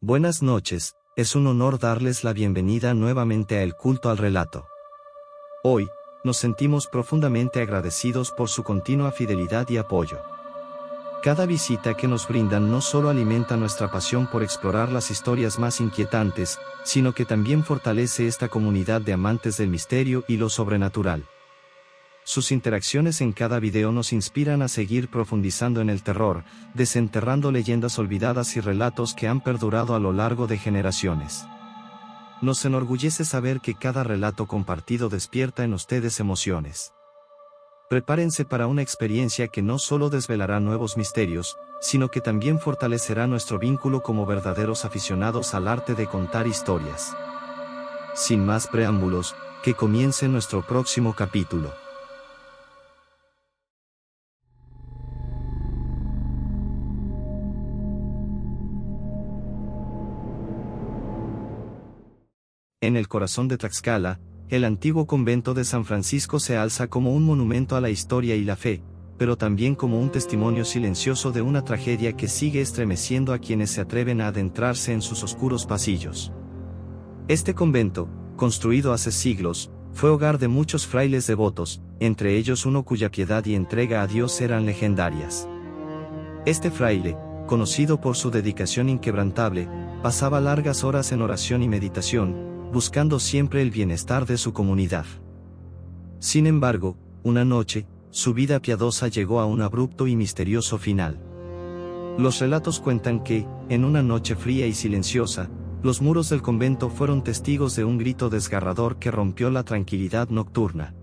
Buenas noches, es un honor darles la bienvenida nuevamente a El Culto al Relato. Hoy, nos sentimos profundamente agradecidos por su continua fidelidad y apoyo. Cada visita que nos brindan no solo alimenta nuestra pasión por explorar las historias más inquietantes, sino que también fortalece esta comunidad de amantes del misterio y lo sobrenatural. Sus interacciones en cada video nos inspiran a seguir profundizando en el terror, desenterrando leyendas olvidadas y relatos que han perdurado a lo largo de generaciones. Nos enorgullece saber que cada relato compartido despierta en ustedes emociones. Prepárense para una experiencia que no solo desvelará nuevos misterios, sino que también fortalecerá nuestro vínculo como verdaderos aficionados al arte de contar historias. Sin más preámbulos, que comience nuestro próximo capítulo. En el corazón de Tlaxcala, el antiguo convento de San Francisco se alza como un monumento a la historia y la fe, pero también como un testimonio silencioso de una tragedia que sigue estremeciendo a quienes se atreven a adentrarse en sus oscuros pasillos. Este convento, construido hace siglos, fue hogar de muchos frailes devotos, entre ellos uno cuya piedad y entrega a Dios eran legendarias. Este fraile, conocido por su dedicación inquebrantable, pasaba largas horas en oración y meditación, buscando siempre el bienestar de su comunidad. Sin embargo, una noche, su vida piadosa llegó a un abrupto y misterioso final. Los relatos cuentan que, en una noche fría y silenciosa, los muros del convento fueron testigos de un grito desgarrador que rompió la tranquilidad nocturna.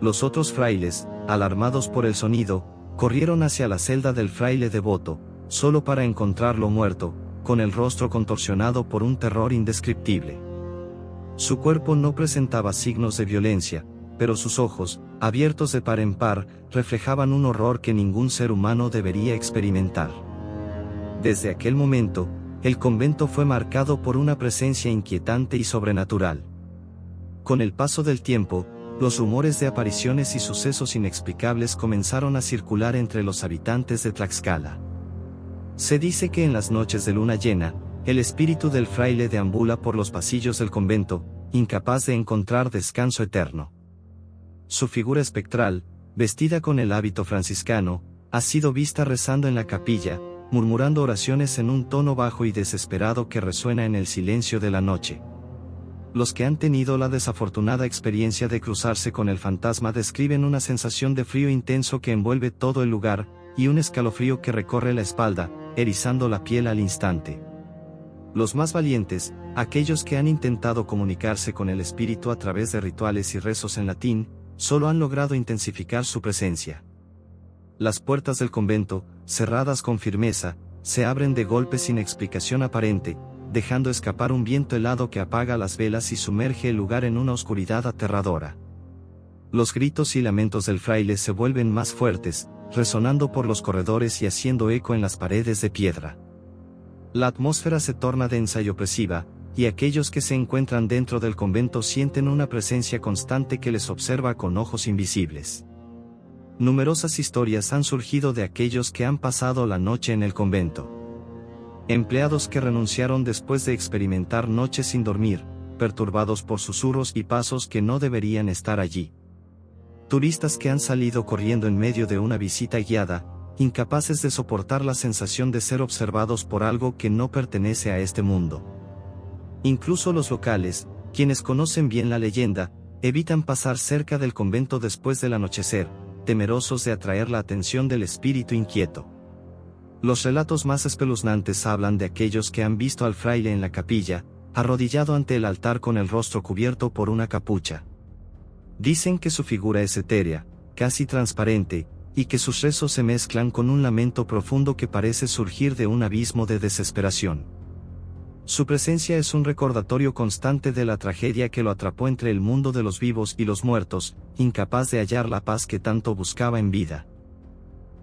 Los otros frailes, alarmados por el sonido, corrieron hacia la celda del fraile devoto, solo para encontrarlo muerto, con el rostro contorsionado por un terror indescriptible. Su cuerpo no presentaba signos de violencia, pero sus ojos, abiertos de par en par, reflejaban un horror que ningún ser humano debería experimentar. Desde aquel momento, el convento fue marcado por una presencia inquietante y sobrenatural. Con el paso del tiempo, los rumores de apariciones y sucesos inexplicables comenzaron a circular entre los habitantes de Tlaxcala. Se dice que en las noches de luna llena, el espíritu del fraile deambula por los pasillos del convento, incapaz de encontrar descanso eterno. Su figura espectral, vestida con el hábito franciscano, ha sido vista rezando en la capilla, murmurando oraciones en un tono bajo y desesperado que resuena en el silencio de la noche. Los que han tenido la desafortunada experiencia de cruzarse con el fantasma describen una sensación de frío intenso que envuelve todo el lugar, y un escalofrío que recorre la espalda, erizando la piel al instante. Los más valientes, aquellos que han intentado comunicarse con el espíritu a través de rituales y rezos en latín, solo han logrado intensificar su presencia. Las puertas del convento, cerradas con firmeza, se abren de golpe sin explicación aparente, dejando escapar un viento helado que apaga las velas y sumerge el lugar en una oscuridad aterradora. Los gritos y lamentos del fraile se vuelven más fuertes, resonando por los corredores y haciendo eco en las paredes de piedra. La atmósfera se torna densa y opresiva, y aquellos que se encuentran dentro del convento sienten una presencia constante que les observa con ojos invisibles. Numerosas historias han surgido de aquellos que han pasado la noche en el convento. Empleados que renunciaron después de experimentar noches sin dormir, perturbados por susurros y pasos que no deberían estar allí. Turistas que han salido corriendo en medio de una visita guiada, incapaces de soportar la sensación de ser observados por algo que no pertenece a este mundo. Incluso los locales, quienes conocen bien la leyenda, evitan pasar cerca del convento después del anochecer, temerosos de atraer la atención del espíritu inquieto. Los relatos más espeluznantes hablan de aquellos que han visto al fraile en la capilla, arrodillado ante el altar con el rostro cubierto por una capucha. Dicen que su figura es etérea, casi transparente, y que sus rezos se mezclan con un lamento profundo que parece surgir de un abismo de desesperación. Su presencia es un recordatorio constante de la tragedia que lo atrapó entre el mundo de los vivos y los muertos, incapaz de hallar la paz que tanto buscaba en vida.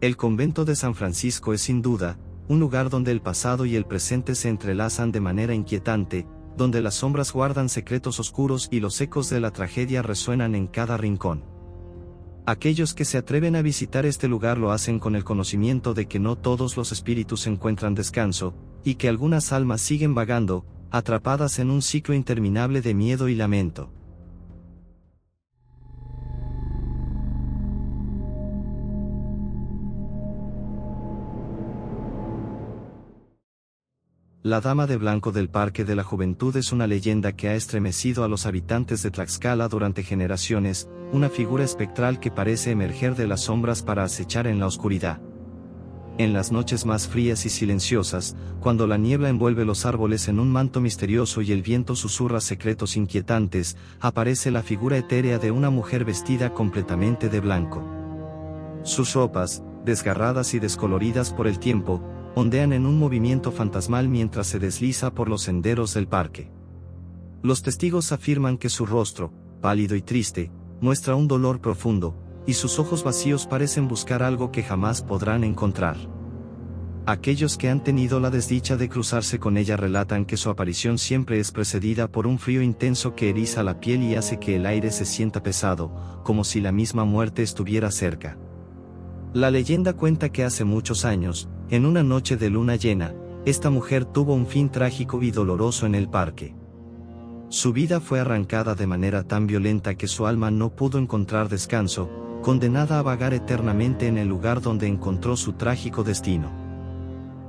El convento de San Francisco es sin duda, un lugar donde el pasado y el presente se entrelazan de manera inquietante, donde las sombras guardan secretos oscuros y los ecos de la tragedia resuenan en cada rincón. Aquellos que se atreven a visitar este lugar lo hacen con el conocimiento de que no todos los espíritus encuentran descanso, y que algunas almas siguen vagando, atrapadas en un ciclo interminable de miedo y lamento. La Dama de Blanco del Parque de la Juventud es una leyenda que ha estremecido a los habitantes de Tlaxcala durante generaciones, una figura espectral que parece emerger de las sombras para acechar en la oscuridad. En las noches más frías y silenciosas, cuando la niebla envuelve los árboles en un manto misterioso y el viento susurra secretos inquietantes, aparece la figura etérea de una mujer vestida completamente de blanco. Sus ropas, desgarradas y descoloridas por el tiempo, ondean en un movimiento fantasmal mientras se desliza por los senderos del parque. Los testigos afirman que su rostro, pálido y triste, muestra un dolor profundo, y sus ojos vacíos parecen buscar algo que jamás podrán encontrar. Aquellos que han tenido la desdicha de cruzarse con ella relatan que su aparición siempre es precedida por un frío intenso que eriza la piel y hace que el aire se sienta pesado, como si la misma muerte estuviera cerca. La leyenda cuenta que hace muchos años, en una noche de luna llena, esta mujer tuvo un fin trágico y doloroso en el parque. Su vida fue arrancada de manera tan violenta que su alma no pudo encontrar descanso, condenada a vagar eternamente en el lugar donde encontró su trágico destino.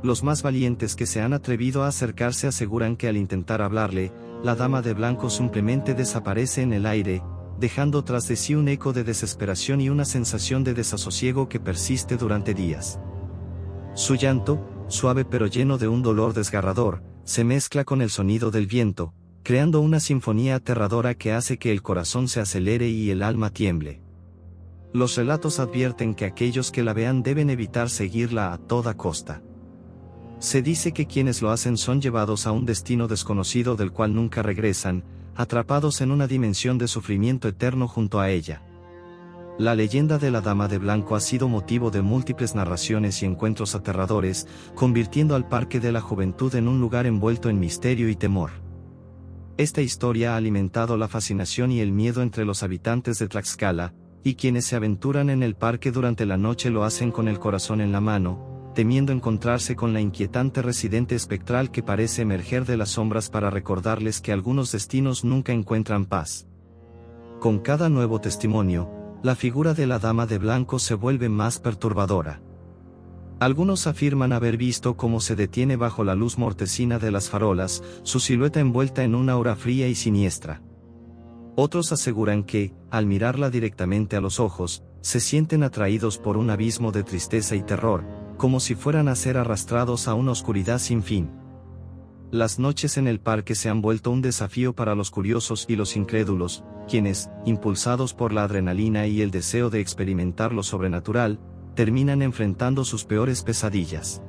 Los más valientes que se han atrevido a acercarse aseguran que al intentar hablarle, la Dama de Blanco simplemente desaparece en el aire, dejando tras de sí un eco de desesperación y una sensación de desasosiego que persiste durante días. Su llanto, suave pero lleno de un dolor desgarrador, se mezcla con el sonido del viento, creando una sinfonía aterradora que hace que el corazón se acelere y el alma tiemble. Los relatos advierten que aquellos que la vean deben evitar seguirla a toda costa. Se dice que quienes lo hacen son llevados a un destino desconocido del cual nunca regresan, atrapados en una dimensión de sufrimiento eterno junto a ella. La leyenda de la Dama de Blanco ha sido motivo de múltiples narraciones y encuentros aterradores, convirtiendo al Parque de la Juventud en un lugar envuelto en misterio y temor. Esta historia ha alimentado la fascinación y el miedo entre los habitantes de Tlaxcala, y quienes se aventuran en el parque durante la noche lo hacen con el corazón en la mano, temiendo encontrarse con la inquietante residente espectral que parece emerger de las sombras para recordarles que algunos destinos nunca encuentran paz. Con cada nuevo testimonio, la figura de la Dama de Blanco se vuelve más perturbadora. Algunos afirman haber visto cómo se detiene bajo la luz mortecina de las farolas, su silueta envuelta en una aura fría y siniestra. Otros aseguran que, al mirarla directamente a los ojos, se sienten atraídos por un abismo de tristeza y terror, como si fueran a ser arrastrados a una oscuridad sin fin. Las noches en el parque se han vuelto un desafío para los curiosos y los incrédulos, quienes, impulsados por la adrenalina y el deseo de experimentar lo sobrenatural, terminan enfrentando sus peores pesadillas.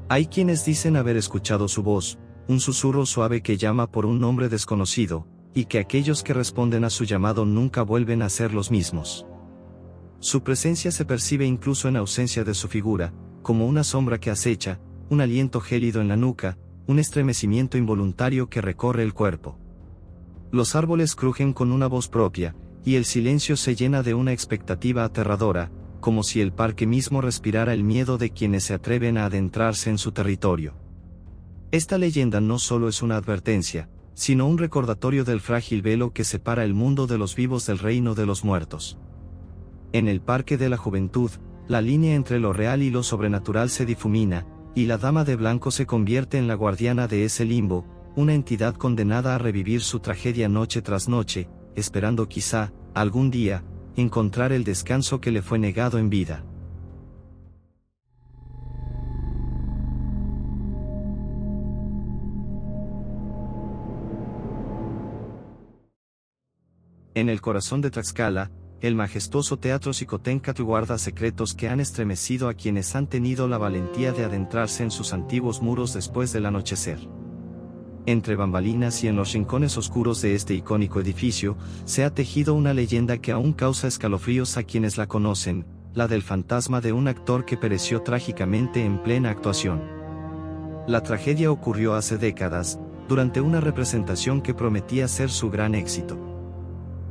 Hay quienes dicen haber escuchado su voz, un susurro suave que llama por un nombre desconocido, y que aquellos que responden a su llamado nunca vuelven a ser los mismos. Su presencia se percibe incluso en ausencia de su figura, como una sombra que acecha, un aliento gélido en la nuca, un estremecimiento involuntario que recorre el cuerpo. Los árboles crujen con una voz propia, y el silencio se llena de una expectativa aterradora, como si el parque mismo respirara el miedo de quienes se atreven a adentrarse en su territorio. Esta leyenda no solo es una advertencia, sino un recordatorio del frágil velo que separa el mundo de los vivos del reino de los muertos. En el Parque de la Juventud, la línea entre lo real y lo sobrenatural se difumina, y la Dama de Blanco se convierte en la guardiana de ese limbo, una entidad condenada a revivir su tragedia noche tras noche, esperando quizá, algún día, encontrar el descanso que le fue negado en vida. En el corazón de Tlaxcala, el majestuoso Teatro Xicoténcatl guarda secretos que han estremecido a quienes han tenido la valentía de adentrarse en sus antiguos muros después del anochecer. Entre bambalinas y en los rincones oscuros de este icónico edificio, se ha tejido una leyenda que aún causa escalofríos a quienes la conocen, la del fantasma de un actor que pereció trágicamente en plena actuación. La tragedia ocurrió hace décadas, durante una representación que prometía ser su gran éxito.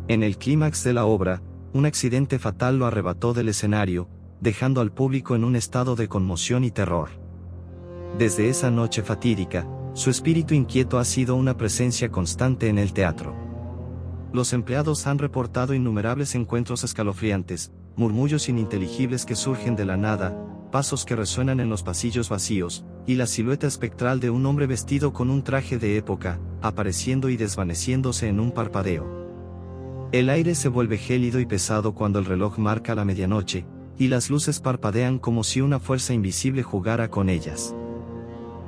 En el clímax de la obra, un accidente fatal lo arrebató del escenario, dejando al público en un estado de conmoción y terror. Desde esa noche fatídica, su espíritu inquieto ha sido una presencia constante en el teatro. Los empleados han reportado innumerables encuentros escalofriantes, murmullos ininteligibles que surgen de la nada, pasos que resuenan en los pasillos vacíos, y la silueta espectral de un hombre vestido con un traje de época, apareciendo y desvaneciéndose en un parpadeo. El aire se vuelve gélido y pesado cuando el reloj marca la medianoche, y las luces parpadean como si una fuerza invisible jugara con ellas.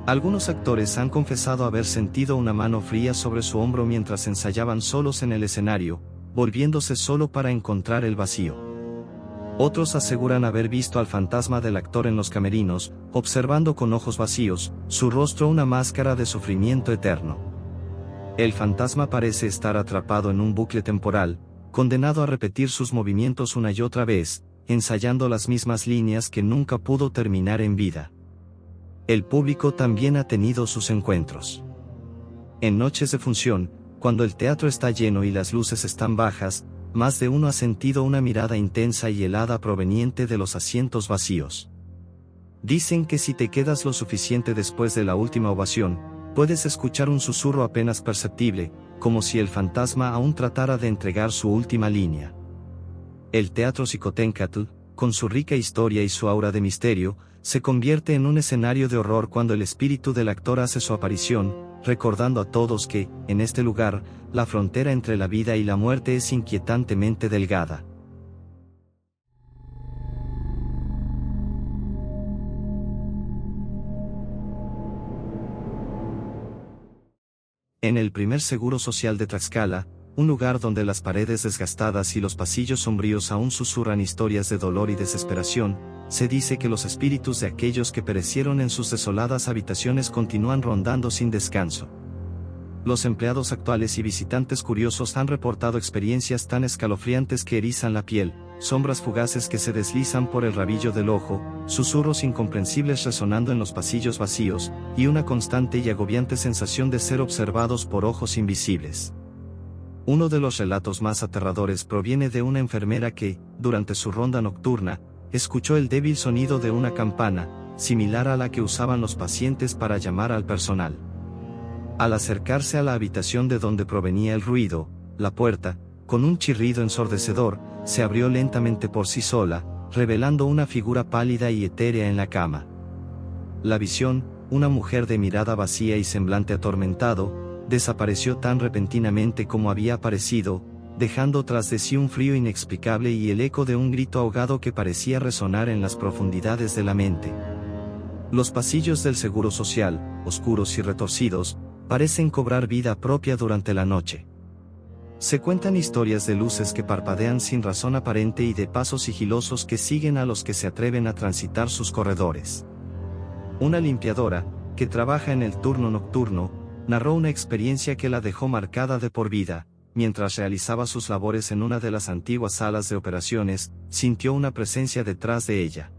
Algunos actores han confesado haber sentido una mano fría sobre su hombro mientras ensayaban solos en el escenario, volviéndose solo para encontrar el vacío. Otros aseguran haber visto al fantasma del actor en los camerinos, observando con ojos vacíos, su rostro una máscara de sufrimiento eterno. El fantasma parece estar atrapado en un bucle temporal, condenado a repetir sus movimientos una y otra vez, ensayando las mismas líneas que nunca pudo terminar en vida. El público también ha tenido sus encuentros. En noches de función, cuando el teatro está lleno y las luces están bajas, más de uno ha sentido una mirada intensa y helada proveniente de los asientos vacíos. Dicen que si te quedas lo suficiente después de la última ovación, puedes escuchar un susurro apenas perceptible, como si el fantasma aún tratara de entregar su última línea. El teatro Xicoténcatl, con su rica historia y su aura de misterio, se convierte en un escenario de horror cuando el espíritu del actor hace su aparición, recordando a todos que, en este lugar, la frontera entre la vida y la muerte es inquietantemente delgada. En el primer Seguro Social de Tlaxcala, un lugar donde las paredes desgastadas y los pasillos sombríos aún susurran historias de dolor y desesperación, se dice que los espíritus de aquellos que perecieron en sus desoladas habitaciones continúan rondando sin descanso. Los empleados actuales y visitantes curiosos han reportado experiencias tan escalofriantes que erizan la piel, sombras fugaces que se deslizan por el rabillo del ojo, susurros incomprensibles resonando en los pasillos vacíos, y una constante y agobiante sensación de ser observados por ojos invisibles. Uno de los relatos más aterradores proviene de una enfermera que, durante su ronda nocturna, escuchó el débil sonido de una campana, similar a la que usaban los pacientes para llamar al personal. Al acercarse a la habitación de donde provenía el ruido, la puerta, con un chirrido ensordecedor, se abrió lentamente por sí sola, revelando una figura pálida y etérea en la cama. La visión, una mujer de mirada vacía y semblante atormentado, desapareció tan repentinamente como había aparecido, dejando tras de sí un frío inexplicable y el eco de un grito ahogado que parecía resonar en las profundidades de la mente. Los pasillos del Seguro Social, oscuros y retorcidos, parecen cobrar vida propia durante la noche. Se cuentan historias de luces que parpadean sin razón aparente y de pasos sigilosos que siguen a los que se atreven a transitar sus corredores. Una limpiadora, que trabaja en el turno nocturno, narró una experiencia que la dejó marcada de por vida. Mientras realizaba sus labores en una de las antiguas salas de operaciones, sintió una presencia detrás de ella.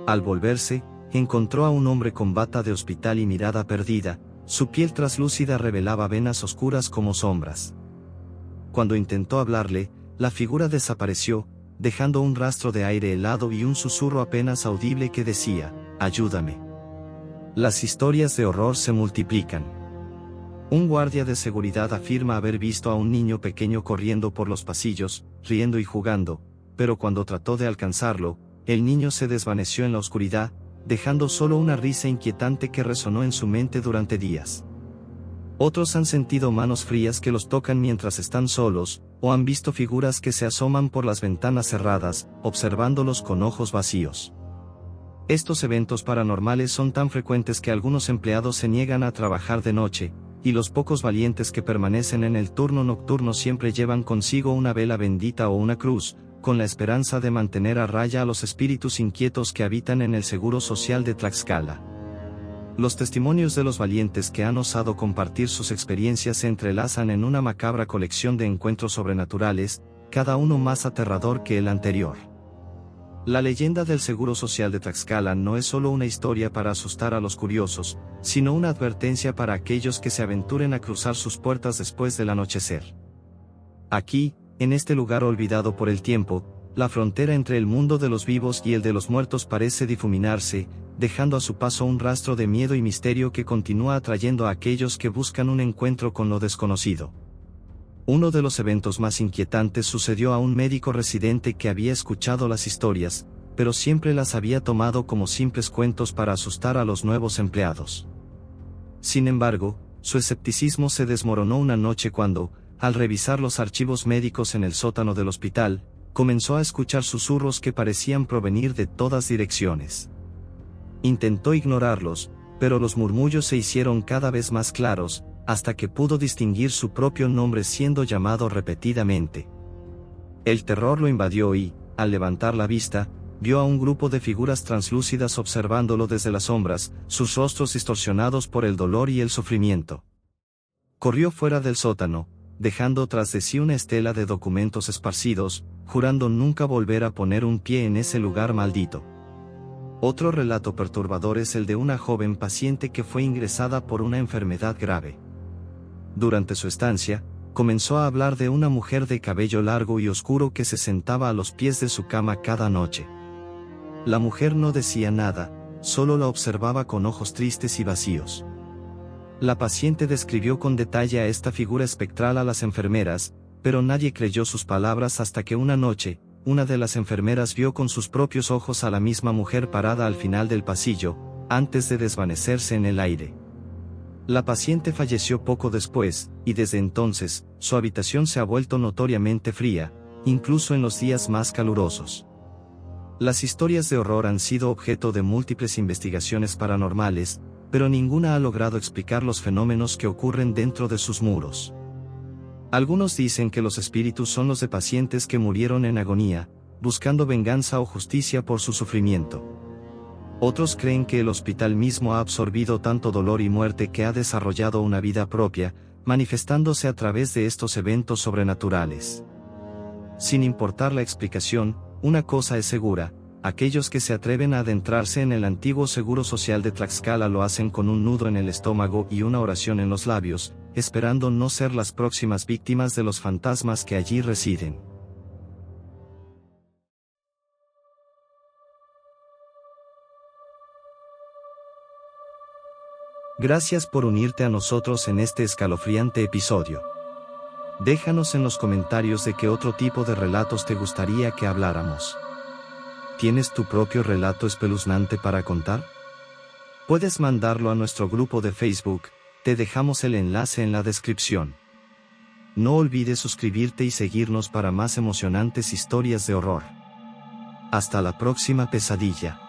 Al volverse, encontró a un hombre con bata de hospital y mirada perdida, su piel traslúcida revelaba venas oscuras como sombras. Cuando intentó hablarle, la figura desapareció, dejando un rastro de aire helado y un susurro apenas audible que decía, «Ayúdame». Las historias de horror se multiplican. Un guardia de seguridad afirma haber visto a un niño pequeño corriendo por los pasillos, riendo y jugando, pero cuando trató de alcanzarlo, el niño se desvaneció en la oscuridad, dejando solo una risa inquietante que resonó en su mente durante días. Otros han sentido manos frías que los tocan mientras están solos, o han visto figuras que se asoman por las ventanas cerradas, observándolos con ojos vacíos. Estos eventos paranormales son tan frecuentes que algunos empleados se niegan a trabajar de noche, y los pocos valientes que permanecen en el turno nocturno siempre llevan consigo una vela bendita o una cruz, con la esperanza de mantener a raya a los espíritus inquietos que habitan en el Seguro Social de Tlaxcala. Los testimonios de los valientes que han osado compartir sus experiencias se entrelazan en una macabra colección de encuentros sobrenaturales, cada uno más aterrador que el anterior. La leyenda del Seguro Social de Tlaxcala no es solo una historia para asustar a los curiosos, sino una advertencia para aquellos que se aventuren a cruzar sus puertas después del anochecer. Aquí, En este lugar olvidado por el tiempo, la frontera entre el mundo de los vivos y el de los muertos parece difuminarse, dejando a su paso un rastro de miedo y misterio que continúa atrayendo a aquellos que buscan un encuentro con lo desconocido. Uno de los eventos más inquietantes sucedió a un médico residente que había escuchado las historias, pero siempre las había tomado como simples cuentos para asustar a los nuevos empleados. Sin embargo, su escepticismo se desmoronó una noche cuando, al revisar los archivos médicos en el sótano del hospital, comenzó a escuchar susurros que parecían provenir de todas direcciones. Intentó ignorarlos, pero los murmullos se hicieron cada vez más claros, hasta que pudo distinguir su propio nombre siendo llamado repetidamente. El terror lo invadió y, al levantar la vista, vio a un grupo de figuras translúcidas observándolo desde las sombras, sus rostros distorsionados por el dolor y el sufrimiento. Corrió fuera del sótano, dejando tras de sí una estela de documentos esparcidos, jurando nunca volver a poner un pie en ese lugar maldito. Otro relato perturbador es el de una joven paciente que fue ingresada por una enfermedad grave. Durante su estancia, comenzó a hablar de una mujer de cabello largo y oscuro que se sentaba a los pies de su cama cada noche. La mujer no decía nada, solo la observaba con ojos tristes y vacíos. La paciente describió con detalle a esta figura espectral a las enfermeras, pero nadie creyó sus palabras hasta que una noche, una de las enfermeras vio con sus propios ojos a la misma mujer parada al final del pasillo, antes de desvanecerse en el aire. La paciente falleció poco después, y desde entonces, su habitación se ha vuelto notoriamente fría, incluso en los días más calurosos. Las historias de horror han sido objeto de múltiples investigaciones paranormales, pero ninguna ha logrado explicar los fenómenos que ocurren dentro de sus muros. Algunos dicen que los espíritus son los de pacientes que murieron en agonía, buscando venganza o justicia por su sufrimiento. Otros creen que el hospital mismo ha absorbido tanto dolor y muerte que ha desarrollado una vida propia, manifestándose a través de estos eventos sobrenaturales. Sin importar la explicación, una cosa es segura: aquellos que se atreven a adentrarse en el antiguo Seguro Social de Tlaxcala lo hacen con un nudo en el estómago y una oración en los labios, esperando no ser las próximas víctimas de los fantasmas que allí residen. Gracias por unirte a nosotros en este escalofriante episodio. Déjanos en los comentarios de qué otro tipo de relatos te gustaría que habláramos. ¿Tienes tu propio relato espeluznante para contar? Puedes mandarlo a nuestro grupo de Facebook, te dejamos el enlace en la descripción. No olvides suscribirte y seguirnos para más emocionantes historias de horror. Hasta la próxima pesadilla.